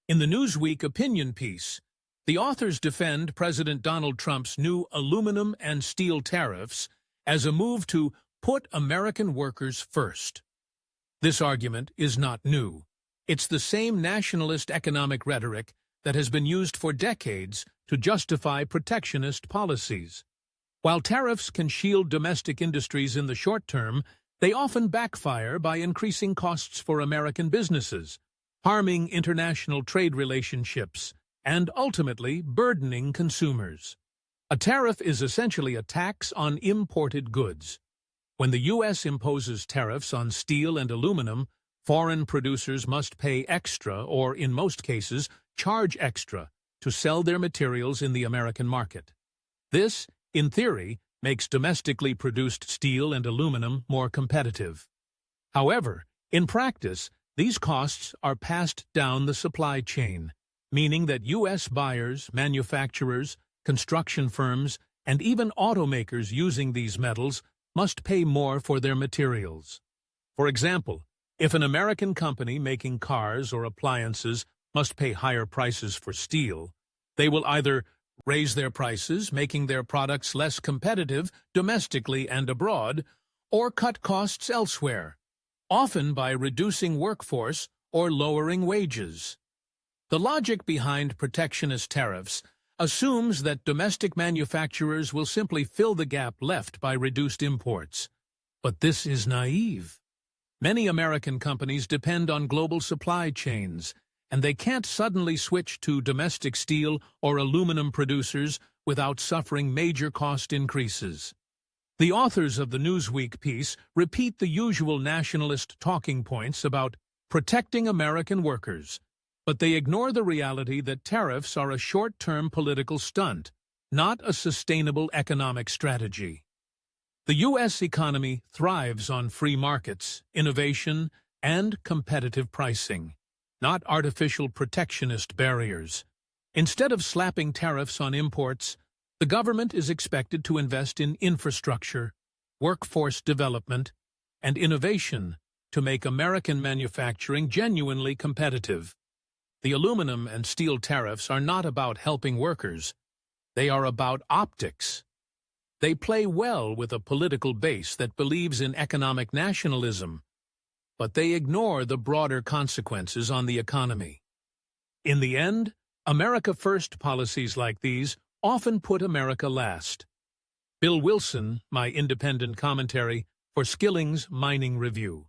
In the Newsweek opinion piece, the authors defend President Donald Trump's new aluminum and steel tariffs as a move to put American workers first. This argument is not new. It's the same nationalist economic rhetoric that has been used for decades to justify protectionist policies. While tariffs can shield domestic industries in the short term, they often backfire by increasing costs for American businesses, harming international trade relationships, and ultimately burdening consumers. A tariff is essentially a tax on imported goods. When the U.S. imposes tariffs on steel and aluminum, foreign producers must pay extra or, in most cases, charge extra to sell their materials in the American market. This, in theory, makes domestically produced steel and aluminum more competitive. However, in practice, these costs are passed down the supply chain, meaning that U.S. buyers, manufacturers, construction firms, and even automakers using these metals must pay more for their materials. For example, if an American company making cars or appliances must pay higher prices for steel, they will either raise their prices, making their products less competitive domestically and abroad, or cut costs elsewhere, often by reducing workforce or lowering wages. The logic behind protectionist tariffs assumes that domestic manufacturers will simply fill the gap left by reduced imports. But this is naive. Many American companies depend on global supply chains, and they can't suddenly switch to domestic steel or aluminum producers without suffering major cost increases. The authors of the Newsweek piece repeat the usual nationalist talking points about protecting American workers, but they ignore the reality that tariffs are a short-term political stunt, not a sustainable economic strategy. The U.S. economy thrives on free markets, innovation, and competitive pricing, not artificial protectionist barriers. Instead of slapping tariffs on imports, the government is expected to invest in infrastructure, workforce development, and innovation to make American manufacturing genuinely competitive. The aluminum and steel tariffs are not about helping workers. They are about optics. They play well with a political base that believes in economic nationalism, but they ignore the broader consequences on the economy. In the end, America First policies like these often put America last. Bill Wilson, my independent commentary for Skillings Mining Review.